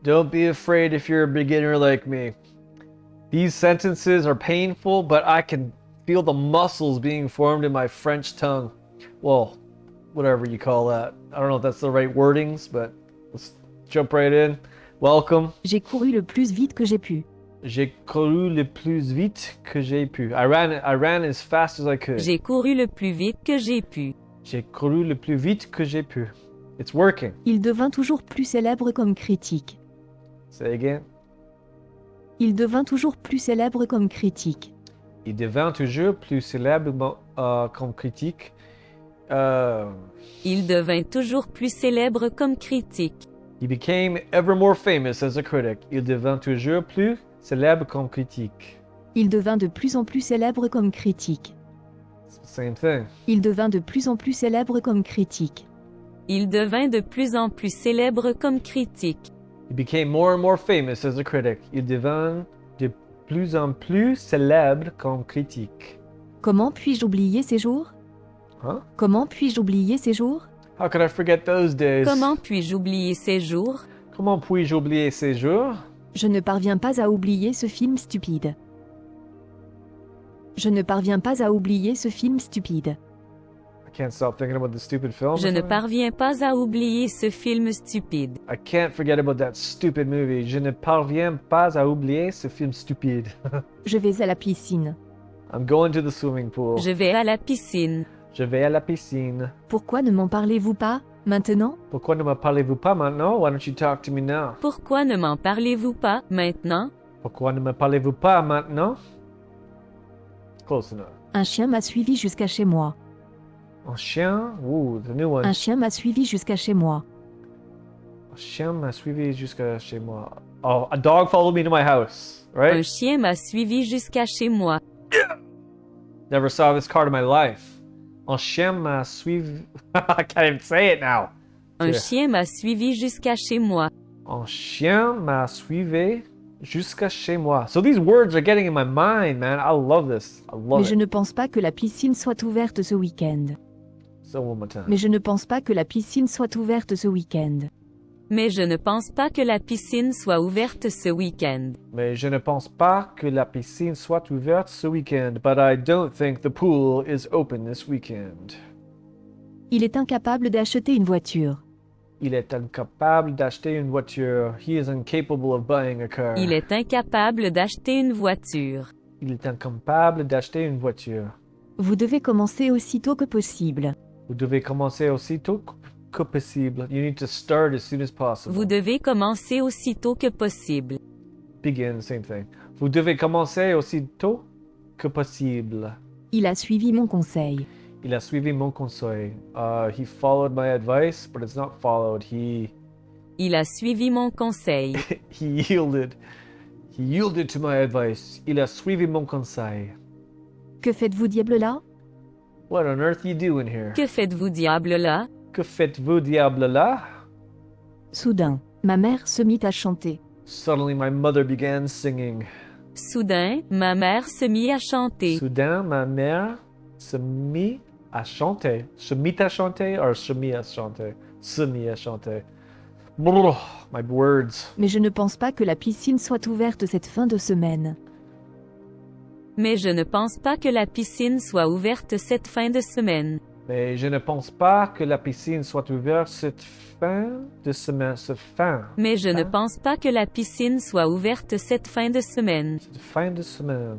Don't be afraid if you're a beginner like me. These sentences are painful, but I can feel the muscles being formed in my French tongue. Well, whatever you call that. I don't know if that's the right wordings, but let's jump right in. Welcome. J'ai couru le plus vite que j'ai pu. J'ai couru le plus vite que j'ai pu. I ran as fast as I could. J'ai couru le plus vite que j'ai pu. J'ai couru le plus vite que j'ai pu. It's working. Il devint toujours plus célèbre comme critique. Say again. Il devint toujours plus célèbre comme critique. Il devint toujours plus célèbre comme critique. Il devint toujours plus célèbre comme critique. He became ever more famous as a critic. Il devint toujours plus célèbre comme critique. Il devint de plus en plus célèbre comme critique. It's the same thing. Il devint de plus en plus célèbre comme critique. Il devint de plus en plus célèbre comme critique. He became more and more famous as a critic. Il devint de plus en plus célèbre comme critique. Comment puis-je oublier ces jours? Huh? Comment puis-je oublier ces jours? How could I forget those days? Comment puis-je oublier ces jours? Comment puis-je oublier ces jours? Je ne parviens pas à oublier ce film stupide. Je ne parviens pas à oublier ce film stupide. I can't stop thinking about the stupid film. Je ne parviens pas à oublier ce film stupide. I can't forget about that stupid movie. Je ne parviens pas à oublier ce film stupide. Je vais à la piscine. I'm going to the swimming pool. Je vais à la piscine. Je vais à la piscine. Pourquoi ne m'en parlez-vous pas, maintenant? Pourquoi ne me parlez-vous pas maintenant? Why don't you talk to me now? Pourquoi ne m'en parlez-vous pas maintenant? Pourquoi ne me parlez-vous pas maintenant? Close enough. Un chien m'a suivi jusqu'à chez moi. Un chien? Ooh, the new one. Un chien m'a suivi jusqu'à chez moi. Un chien m'a suivi jusqu'à chez moi. Oh, a dog followed me to my house, Un right? chien m'a suivi jusqu'à chez moi. Never saw this card in my life. Un chien m'a suivi... I can't even say it now. Un Yeah. chien m'a suivi jusqu'à chez moi. Un chien m'a suivi jusqu'à chez moi. So these words are getting in my mind, man. I love this. I love Mais je it. ne pense pas que la piscine soit ouverte ce week-end. So one more time. Mais je ne pense pas que la piscine soit ouverte ce week-end. Mais je ne pense pas que la piscine soit ouverte ce week-end. Mais je ne pense pas que la piscine soit ouverte ce week-end. But I don't think the pool is open this weekend. Il est incapable d'acheter une voiture. Il est incapable d'acheter une voiture. He is incapable of buying a car. Il est incapable d'acheter une voiture. Il est incapable d'acheter une voiture. Vous devez commencer aussitôt que possible. Vous devez commencer aussitôt que possible. You need to start as soon as possible. Vous devez commencer aussitôt que possible. Begin, same thing. Vous devez commencer aussitôt que possible. Il a suivi mon conseil. Il a suivi mon conseil. He followed my advice, but it's not followed. Il a suivi mon conseil. He yielded. He yielded to my advice. Il a suivi mon conseil. Que faites-vous, diable là? What on earth you doing here? Que faites-vous, diable là? Que faites-vous, diable là? Soudain, ma mère se mit à chanter. Suddenly my mother began singing. Soudain, ma mère se mit à chanter. Soudain, ma mère se mit à chanter. Se mit à chanter or se mit à chanter? Se mit à chanter. Brrr, my words. Mais je ne pense pas que la piscine soit ouverte cette fin de semaine. Mais je ne pense pas que la piscine soit ouverte cette fin de semaine. Mais je ne pense pas que la piscine soit ouverte cette fin de semaine. Cette fin. Mais je ne pense pas que la piscine soit ouverte cette fin de semaine. Cette fin de semaine.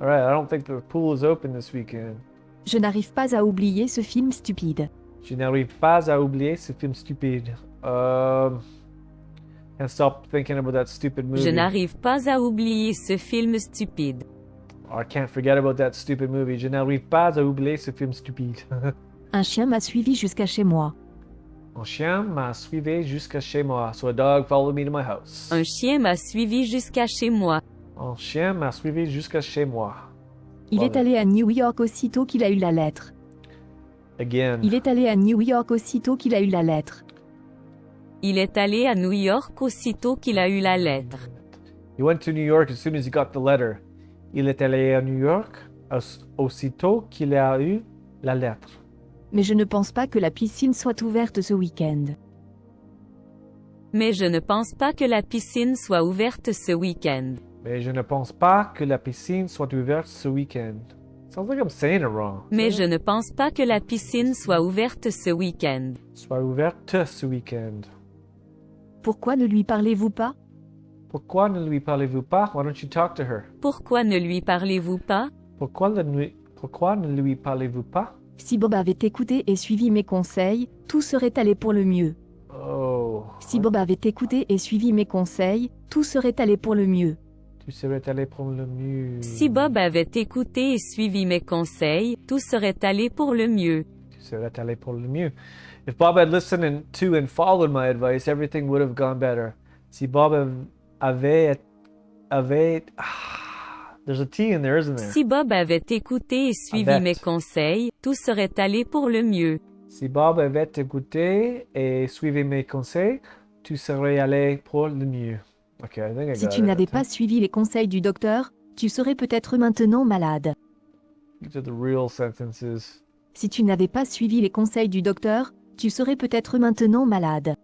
Alright, I don't think the pool is open this weekend. Je n'arrive pas à oublier ce film stupide. Je n'arrive pas à oublier ce film stupide. Can't stop thinking about that stupid movie. Je n'arrive pas à oublier ce film stupide. I can't forget about that stupid movie. Je n'arrive pas à oublier ce film stupide. Un chien m'a suivi jusqu'à chez moi. Un chien m'a suivi jusqu'à chez moi. So a dog followed me to my house. Un chien m'a suivi jusqu'à chez moi. Un chien m'a suivi jusqu'à chez moi. Il Love est allé à New York aussitôt qu'il a eu la lettre. Again. Il est allé à New York aussitôt qu'il a eu la lettre. Il est allé à New York aussitôt qu'il a eu la lettre. He went to New York as soon as he got the letter. Il est allé à New York aussitôt qu'il a eu la lettre. Mais je ne pense pas que la piscine soit ouverte ce week-end. Mais je ne pense pas que la piscine soit ouverte ce week-end. Mais je ne pense pas que la piscine soit ouverte ce week-end. Sounds like I'm saying it wrong. Mais je ne pense pas que la piscine soit ouverte ce week-end. Soit ouverte ce week-end. Pourquoi ne lui parlez-vous pas? Pourquoi ne lui parlez-vous pas? Why don't you talk to her? Pourquoi ne lui parlez-vous pas? Pourquoi ne lui parlez-vous pas? Si Bob avait écouté et suivi mes conseils, tout serait allé pour le mieux. Oh. Si Bob avait écouté et suivi mes conseils, tout serait allé pour le mieux. Tu serais allé pour le mieux. Si Bob avait écouté et suivi mes conseils, tout serait allé pour le mieux. Tu serais allé pour le mieux. If Bob had listened to and followed my advice, everything would have gone better. Si Bob avait there's a T in there, isn't there? Si Bob avait écouté et suivi Avait. mes conseils, tout serait allé pour le mieux. Si Bob avait écouté et suivi mes conseils, tu serais allé pour le mieux. Okay, I think I Si got tu it. n'avais pas suivi les conseils du docteur, tu serais peut-être maintenant malade. These are the real sentences. Si tu n'avais pas suivi les conseils du docteur, tu serais peut-être maintenant malade.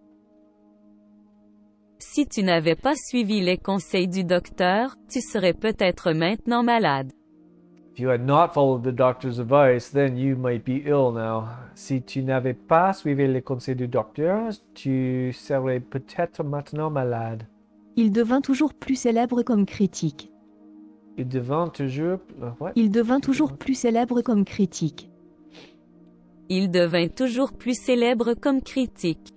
Si tu n'avais pas suivi les conseils du docteur, tu serais peut-être maintenant malade. If you had not followed the doctor's advice, then you might be ill now. Si tu n'avais pas suivi les conseils du docteur, tu serais peut-être maintenant malade. Il devint toujours plus célèbre comme critique. Il devint toujours... what? Il devint toujours plus célèbre comme critique. Il devint toujours plus célèbre comme critique.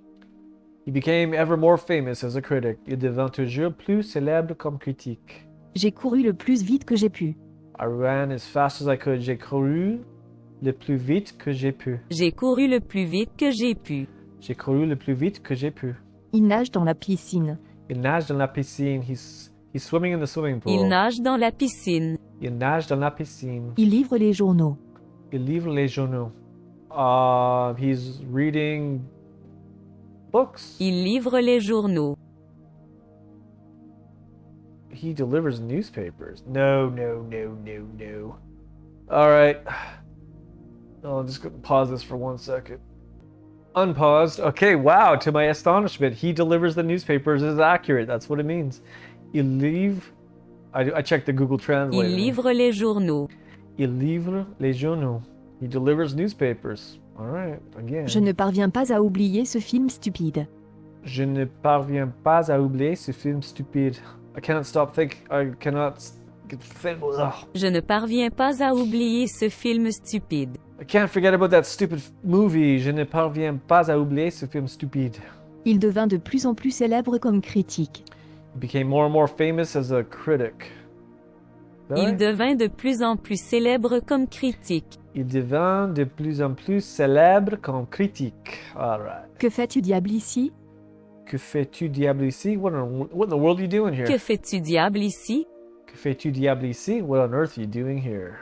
He became ever more famous as a critic. Il devint toujours plus célèbre comme critique. J'ai couru le plus vite que j'ai pu. I ran as fast as I could. J'ai couru le plus vite que j'ai pu. J'ai couru le plus vite que j'ai pu. J'ai couru le plus vite que j'ai pu. Il nage dans la piscine. Il nage dans la piscine. He's swimming in the swimming pool. Il nage dans la piscine. Il nage dans la piscine. Il livre les journaux. Il livre les journaux. He's reading books. Il livre les journaux. He delivers newspapers. No. All right. I'll just pause this for 1 second. Unpaused. Okay, wow. To my astonishment, he delivers the newspapers is accurate. That's what it means. Il livre... I checked the Google Translate. Il livre les journaux. Il livre les journaux. He delivers newspapers. All right, again. Je ne parviens pas à oublier ce film stupide. Je ne parviens pas à oublier ce film stupide. I cannot stop thinking. I cannot get Je ne parviens pas à oublier ce film stupide. I can't forget about that stupid movie. Je ne parviens pas à oublier ce film stupide. Il devint de plus en plus célèbre comme critique. He became more and more famous as a critic. Is that Il right? devint de plus en plus célèbre comme critique. Il devint de plus en plus célèbre comme critique. All right. Que fais-tu diable ici? Que fais-tu diable ici? What in the world are you doing here? Que fais-tu diable ici? Que fais-tu diable ici? What on earth are you doing here?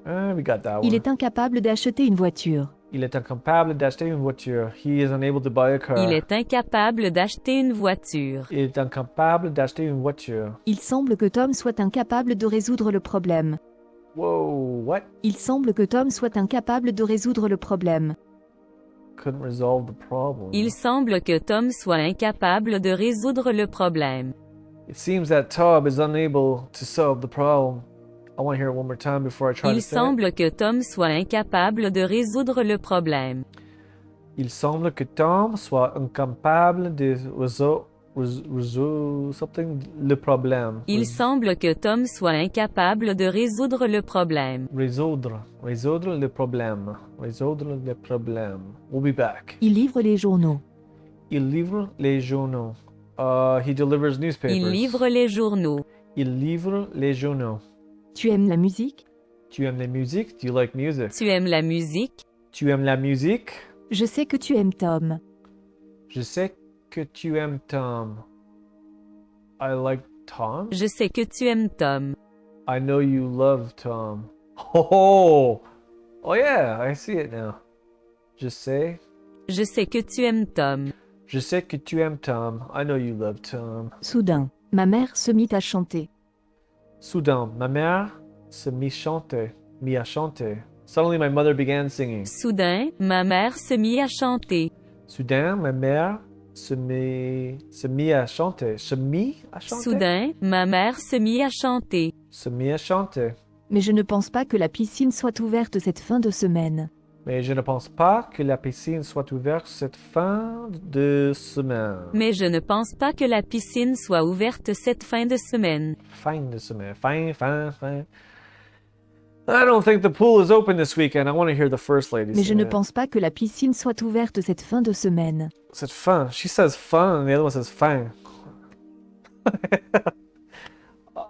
We got that one. Il est incapable d'acheter une voiture. Il est incapable d'acheter une voiture. He is unable to buy a car. Il est incapable d'acheter une voiture. Il est incapable d'acheter une voiture. Il semble que Tom soit incapable de résoudre le problème. Whoa, what? Il semble que Tom soit incapable de résoudre le problème. Couldn't resolve the problem. Il semble que Tom soit incapable de résoudre le problème. It seems that Tom is unable to solve the problem. I want to hear it one more time before I try to Il say it. semble que Tom soit incapable de résoudre le problème. Il semble que Tom soit incapable de résoudre something, le problème. Il semble que Tom soit incapable de résoudre le problème. Résoudre le problème. Résoudre le problème. We'll be back. Il livre les journaux. Il livre les journaux. He delivers newspapers. Il livre les journaux. Il livre les journaux. Tu aimes la musique? Tu aimes la musique? Do you like music? Tu aimes la musique? Tu aimes la musique? Je sais que tu aimes Tom. Je sais que tu aimes Tom. I like Tom. Je sais que tu aimes Tom. I know you love Tom. Oh yeah, I see it now. Je sais que tu aimes Tom. Je sais que tu aimes Tom. I know you love Tom. Soudain, ma mère se mit à chanter. Soudain, ma mère se mit à chanter. Suddenly my mother began singing. Soudain, ma mère se mit à chanter. Soudain, ma mère se mit à chanter. Se mit à chanter? Soudain, ma mère se mit à chanter. Se mit à chanter. Mais je ne pense pas que la piscine soit ouverte cette fin de semaine. Mais je ne pense pas que la piscine soit ouverte cette fin de semaine. Mais je ne pense pas que la piscine soit ouverte cette fin de semaine. Fin de semaine. Fin. I don't think the pool is open this weekend. I want to hear the first lady Mais je say ne it. pense pas que la piscine soit ouverte cette fin de semaine. Cette fin. She says fun, and the other one says fin.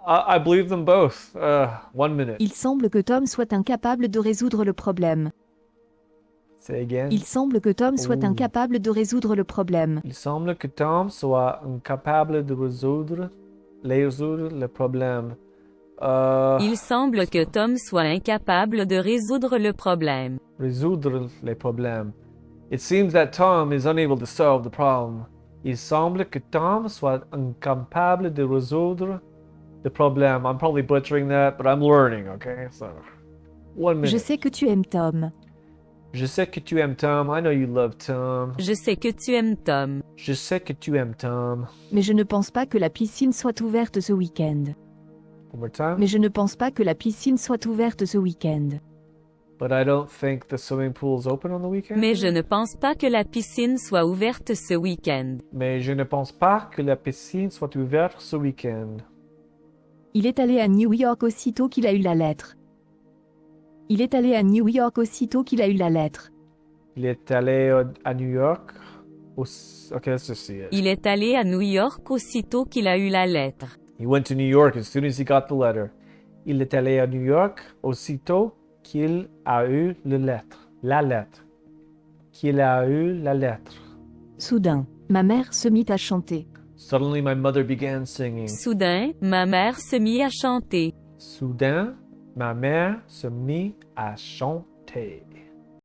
I believe them both. 1 minute. Il semble que Tom soit incapable de résoudre le problème. Say again. Il semble que Tom soit Oh. incapable de résoudre le problème. Il semble que Tom soit incapable de résoudre le problème. Il semble que Tom soit incapable de résoudre le problème. Résoudre les problèmes. It seems that Tom is unable to solve the problem. Il semble que Tom soit incapable de résoudre le problème. I'm probably butchering that, but I'm learning, okay? So, 1 minute. Je sais que tu aimes Tom. Je sais que tu aimes Tom. I know you love Tom. Je sais que tu aimes Tom. Je sais que tu aimes Tom. Mais je ne pense pas que la piscine soit ouverte ce week-end. One more time. Mais je ne pense pas que la piscine soit ouverte ce week-end. But I don't think the swimming pool is open on the weekend. Mais je ne pense pas que la piscine soit ouverte ce week-end. Mais je ne pense pas que la piscine soit ouverte ce week-end. Il est allé à New York aussitôt qu'il a eu la lettre. Il est allé à New York aussitôt qu'il a eu la lettre. Il est allé à New York. Okay, let's just see it. Il est allé à New York aussitôt qu'il a eu la lettre. He went to New York as soon as he got the letter. Il est allé à New York aussitôt qu'il a eu la lettre. Qu'il a eu la lettre. Soudain, ma mère se mit à chanter. Suddenly my mother began singing. Soudain, ma mère se mit à chanter. Soudain, ma mère se mit à chanter.